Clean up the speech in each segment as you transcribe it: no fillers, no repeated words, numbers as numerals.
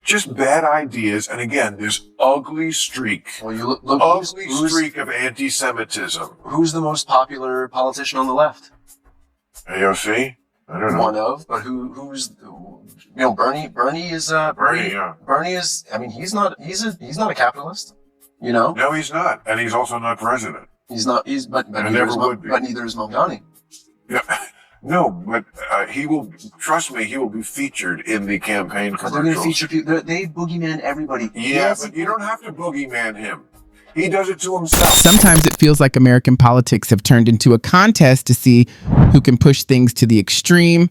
just bad ideas. And again, this ugly streak, Well, you look streak of anti-Semitism. Who's the most popular politician on the left? AOC? I don't know. One of, but who's, Bernie is, Bernie, yeah. Bernie is, I mean, he's not a capitalist, you know? No, he's not. And he's also not president. But neither is Mamdani. Yeah. No, but he will, trust me, he will be featured in the campaign commercials. They're going to feature people, they boogeyman everybody. Yeah, yes, but you don't have to boogeyman him. He does it to himself. Sometimes it feels like American politics have turned into a contest to see who can push things to the extreme.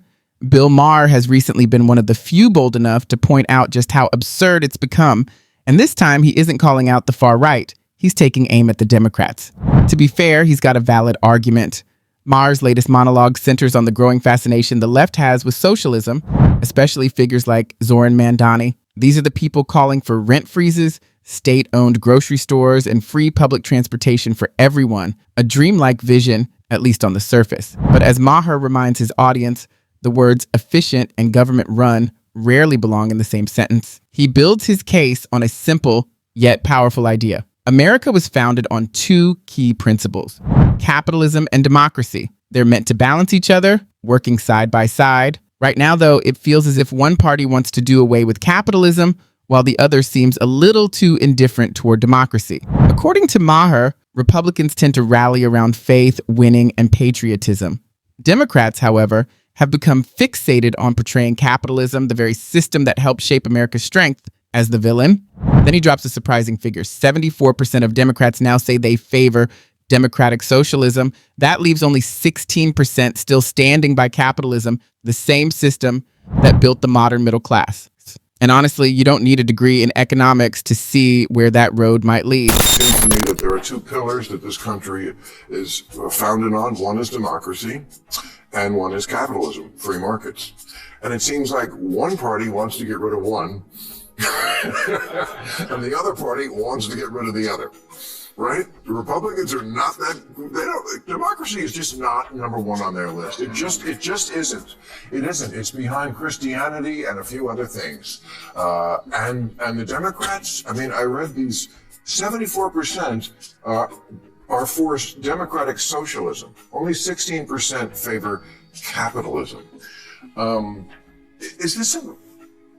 Bill Maher has recently been one of the few bold enough to point out just how absurd it's become. And this time, he isn't calling out the far right. He's taking aim at the Democrats. To be fair, he's got a valid argument. Maher's latest monologue centers on the growing fascination the left has with socialism, especially figures like Zoran Mandani. These are the people calling for rent freezes, state-owned grocery stores, and free public transportation for everyone, a dreamlike vision, at least on the surface. But as Maher reminds his audience, the words efficient and government-run rarely belong in the same sentence. He builds his case on a simple yet powerful idea. America was founded on two key principles: capitalism and democracy. They're meant to balance each other, working side by side. Right now, though, it feels as if one party wants to do away with capitalism, while the other seems a little too indifferent toward democracy. According to Maher, Republicans tend to rally around faith, winning, and patriotism. Democrats, however, have become fixated on portraying capitalism, the very system that helped shape America's strength, as the villain. Then he drops a surprising figure. 74% of Democrats now say they favor democratic socialism. That leaves only 16% still standing by capitalism, the same system that built the modern middle class. And honestly, you don't need a degree in economics to see where that road might lead. It seems to me that there are two pillars that this country is founded on. One is democracy, and one is capitalism, free markets. And it seems like one party wants to get rid of one, and the other party wants to get rid of the other. Right? The Republicans are not that, democracy is just not number one on their list. It just isn't. It isn't. It's behind Christianity and a few other things. And the Democrats, I mean, I read these 74% are for democratic socialism. Only 16% favor capitalism.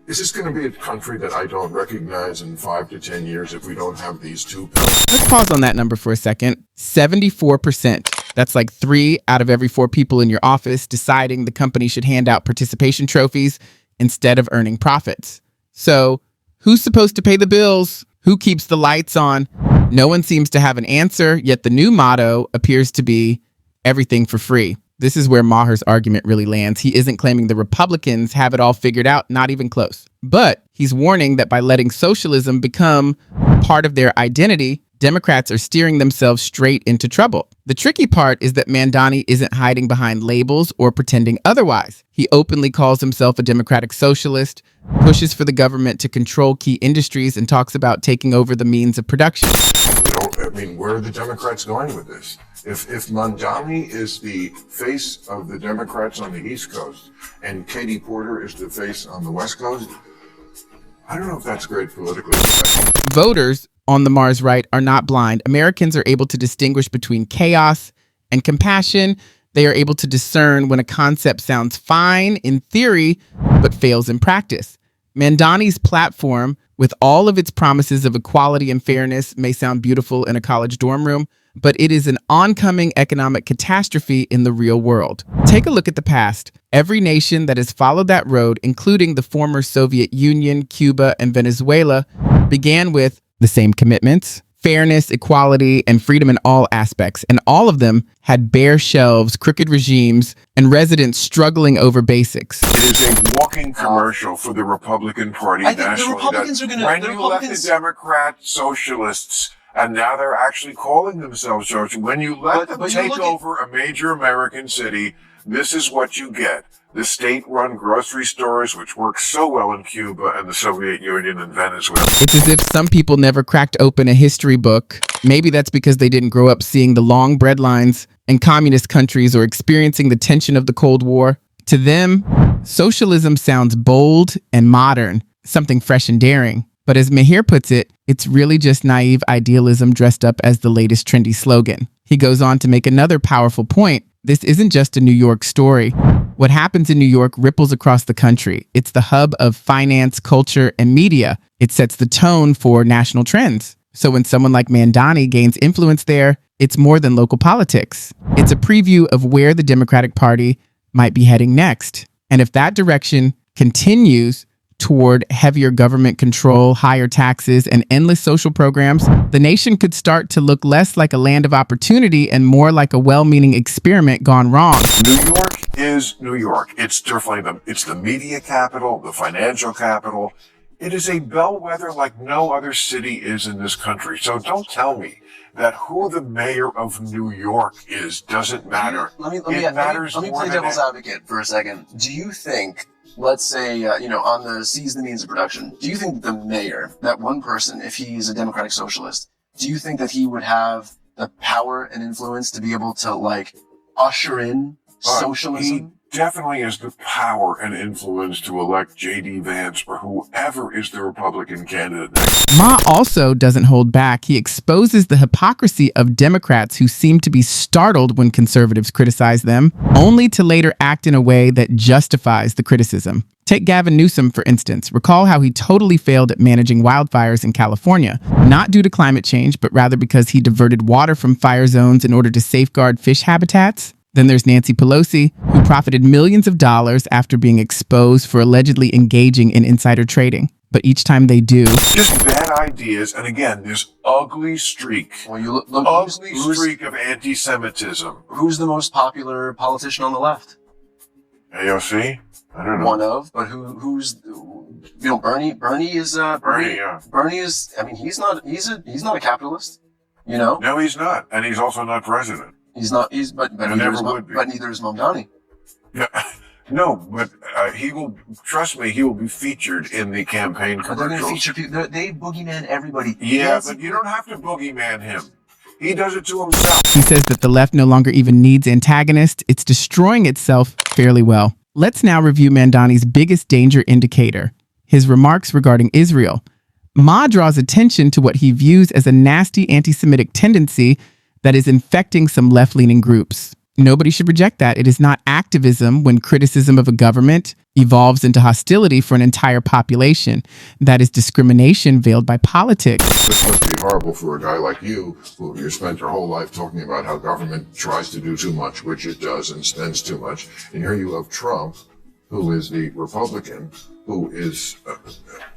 Is this going to be a country that I don't recognize in 5 to 10 years if we don't have these two pillars? Let's pause on that number for a second. 74%. That's like 3 out of every 4 people in your office deciding the company should hand out participation trophies instead of earning profits. So, who's supposed to pay the bills? Who keeps the lights on? No one seems to have an answer, yet the new motto appears to be everything for free. This is where Maher's argument really lands. He isn't claiming the Republicans have it all figured out, not even close. But he's warning that by letting socialism become part of their identity, Democrats are steering themselves straight into trouble. The tricky part is that Mandani isn't hiding behind labels or pretending otherwise. He openly calls himself a democratic socialist, pushes for the government to control key industries, and talks about taking over the means of production. Where are the Democrats going with this? If Mamdani is the face of the Democrats on the East Coast and Katie Porter is the face on the West Coast, I don't know if that's great politically. Voters on the Mars right are not blind. Americans are able to distinguish between chaos and compassion. They are able to discern when a concept sounds fine in theory, but fails in practice. Mandani's platform, with all of its promises of equality and fairness, may sound beautiful in a college dorm room, but it is an oncoming economic catastrophe in the real world. Take a look at the past. Every nation that has followed that road, including the former Soviet Union, Cuba, and Venezuela, began with the same commitments: fairness, equality, and freedom in all aspects. And all of them had bare shelves, crooked regimes, and residents struggling over basics. It is a walking commercial for the Republican Party nationally. I think the Republicans are going to... When you let the Democrat socialists, and now they're actually calling themselves socialists, when you let them take over a major American city, this is what you get. The state-run grocery stores, which work so well in Cuba and the Soviet Union and Venezuela. It's as if some people never cracked open a history book. Maybe that's because they didn't grow up seeing the long bread lines in communist countries or experiencing the tension of the Cold War. To them, socialism sounds bold and modern, something fresh and daring. But as Maher puts it, it's really just naive idealism dressed up as the latest trendy slogan. He goes on to make another powerful point. This isn't just a New York story. What happens in New York ripples across the country. It's the hub of finance, culture, and media. It sets the tone for national trends. So when someone like Mandani gains influence there, it's more than local politics. It's a preview of where the Democratic Party might be heading next. And if that direction continues toward heavier government control, higher taxes, and endless social programs, the nation could start to look less like a land of opportunity and more like a well-meaning experiment gone wrong. New York is New York. It's definitely it's the media capital, the financial capital. It is a bellwether like no other city is in this country. So don't tell me that who the mayor of New York is doesn't matter. Let me It matters let me more play than devil's advocate for a second. Do you think, let's say, on the seize the means of production, do you think the mayor, that one person, if he is a democratic socialist, do you think that he would have the power and influence to be able to, like, usher in socialism? He definitely has the power and influence to elect J.D. Vance or whoever is the Republican candidate next. Ma also doesn't hold back. He exposes the hypocrisy of Democrats who seem to be startled when conservatives criticize them, only to later act in a way that justifies the criticism. Take Gavin Newsom, for instance. Recall how he totally failed at managing wildfires in California, not due to climate change, but rather because he diverted water from fire zones in order to safeguard fish habitats. Then there's Nancy Pelosi, who profited millions of dollars after being exposed for allegedly engaging in insider trading. But each time they do, Just bad ideas, and again, this ugly streak. Well, you look Ugly streak of anti-Semitism. who's the most popular politician on the left? AOC? I don't know. One of, but who's Bernie is Bernie, yeah. Bernie is, I mean, he's not a capitalist, you know? No, he's not, and he's also not president. He's not, but And neither never is would be. but neither is Mamdani. Yeah, no, but he will, trust me, he will be featured in the campaign But they're going to commercials. feature people, they boogeyman everybody. Yeah, Yes. but you don't have to boogeyman him. He does it to himself. he says that the left no longer even needs antagonists. It's destroying itself fairly well. Let's now review Mandani's biggest danger indicator, his remarks regarding Israel. Ma draws attention to what he views as a nasty anti-Semitic tendency that is infecting some left-leaning groups. Nobody should reject that. It is not activism when criticism of a government evolves into hostility for an entire population. That is discrimination veiled by politics. This must be horrible for a guy like you, who you spent your whole life talking about how government tries to do too much, which it does, and spends too much. And here you have Trump, who is the Republican, who is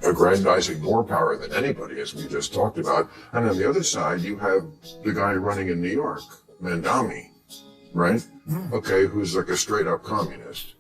aggrandizing more power than anybody, as we just talked about. And on the other side, you have the guy running in New York, Mandani, right? Okay, who's like a straight-up communist.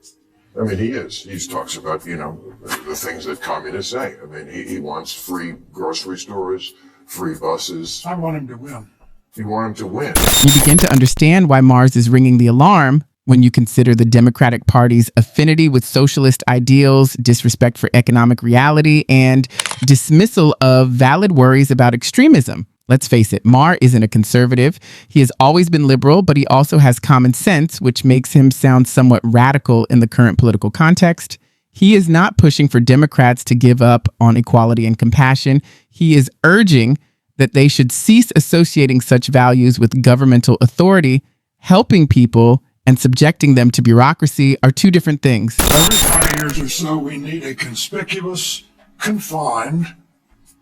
I mean, he is. He talks about, the things that communists say. I mean, he wants free grocery stores, free buses. I want him to win. You want him to win. You begin to understand why Mars is ringing the alarm when you consider the Democratic Party's affinity with socialist ideals, disrespect for economic reality, and dismissal of valid worries about extremism. Let's face it, Maher isn't a conservative. He has always been liberal, but he also has common sense, which makes him sound somewhat radical in the current political context. He is not pushing for Democrats to give up on equality and compassion. He is urging that they should cease associating such values with governmental authority. Helping people and subjecting them to bureaucracy are two different things. Every 20 years or so, we need a conspicuous, confined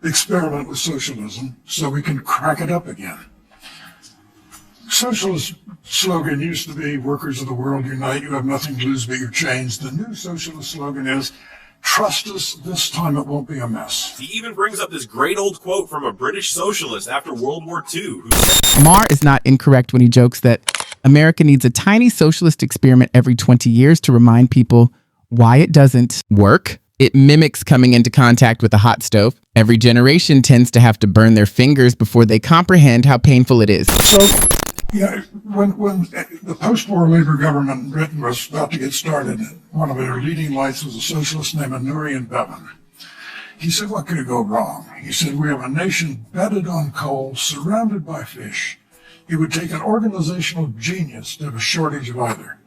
experiment with socialism so we can crack it up again. Socialist slogan used to be, workers of the world unite, you have nothing to lose but your chains. The new socialist slogan is, trust us, this time it won't be a mess. He even brings up this great old quote from a British socialist after World War II, who said, Maher is not incorrect when he jokes that America needs a tiny socialist experiment every 20 years to remind people why it doesn't work. It mimics coming into contact with a hot stove. Every generation tends to have to burn their fingers before they comprehend how painful it is. So, when the post-war Labour government in Britain was about to get started, one of their leading lights was a socialist named Nurian Bevan. He said, what could go wrong? He said, we have a nation bedded on coal, surrounded by fish. It would take an organizational genius to have a shortage of either.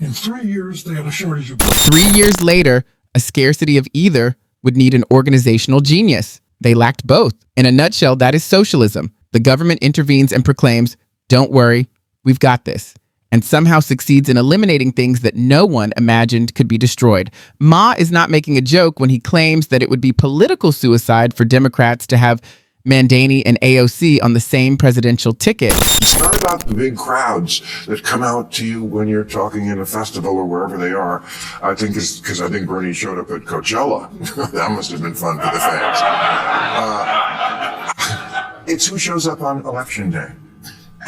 In 3 years, they had a shortage of both. 3 years later, a scarcity of either would need an organizational genius. They lacked both. In a nutshell, that is socialism. The government intervenes and proclaims, "Don't worry, we've got this," and somehow succeeds in eliminating things that no one imagined could be destroyed. Ma is not making a joke when he claims that it would be political suicide for Democrats to have Mandani and AOC on the same presidential ticket. It's not about the big crowds that come out to you when you're talking in a festival or wherever they are. I think it's because I think Bernie showed up at Coachella. That must have been fun for the fans. It's who shows up on election day.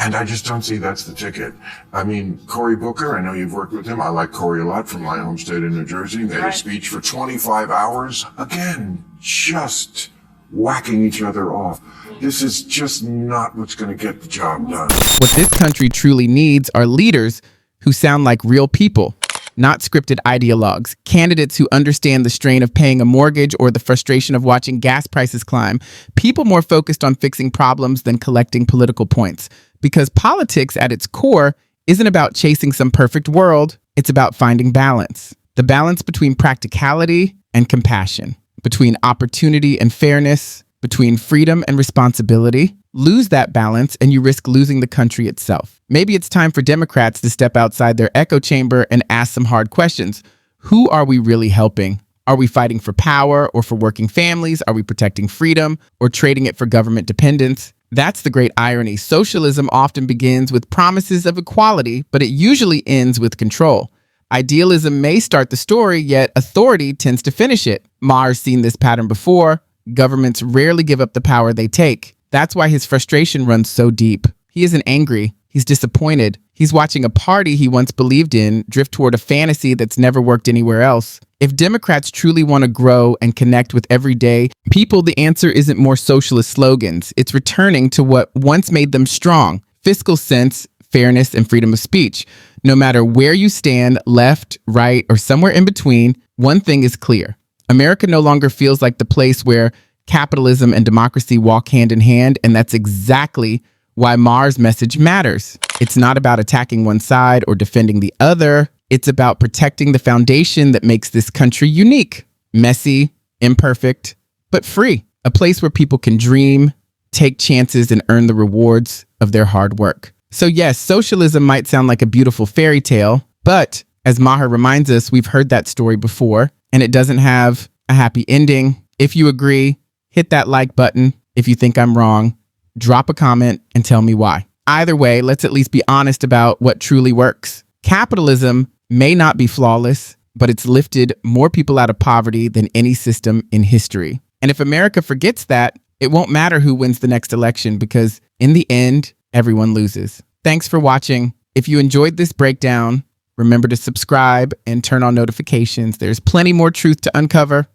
And I just don't see that's the ticket. I mean, Cory Booker, I know you've worked with him. I like Cory a lot from my home state in New Jersey. Made a speech for 25 hours. Again, just whacking each other off. This is just not what's going to get the job done. What this country truly needs are leaders who sound like real people, not scripted ideologues, candidates who understand the strain of paying a mortgage or the frustration of watching gas prices climb, people more focused on fixing problems than collecting political points. Because politics at its core isn't about chasing some perfect world, it's about finding balance. The balance between practicality and compassion, between opportunity and fairness, between freedom and responsibility. Lose that balance and you risk losing the country itself. Maybe it's time for Democrats to step outside their echo chamber and ask some hard questions. Who are we really helping? Are we fighting for power or for working families? Are we protecting freedom or trading it for government dependence? That's the great irony. Socialism often begins with promises of equality, but it usually ends with control. Idealism may start the story, yet authority tends to finish it. Maher's seen this pattern before. Governments rarely give up the power they take. That's why his frustration runs so deep. He isn't angry. He's disappointed. He's watching a party he once believed in drift toward a fantasy that's never worked anywhere else. If Democrats truly want to grow and connect with everyday people, the answer isn't more socialist slogans. It's returning to what once made them strong: fiscal sense, fairness, and freedom of speech. No matter where you stand, left, right, or somewhere in between, one thing is clear. America no longer feels like the place where capitalism and democracy walk hand in hand, and that's exactly why Maher's message matters. It's not about attacking one side or defending the other. It's about protecting the foundation that makes this country unique, messy, imperfect, but free. A place where people can dream, take chances, and earn the rewards of their hard work. So yes, socialism might sound like a beautiful fairy tale, but as Maher reminds us, we've heard that story before, and it doesn't have a happy ending. If you agree, hit that like button. If you think I'm wrong, drop a comment and tell me why. Either way, let's at least be honest about what truly works. Capitalism may not be flawless, but it's lifted more people out of poverty than any system in history. And if America forgets that, it won't matter who wins the next election, because in the end, everyone loses. Thanks for watching. If you enjoyed this breakdown, remember to subscribe and turn on notifications. There's plenty more truth to uncover.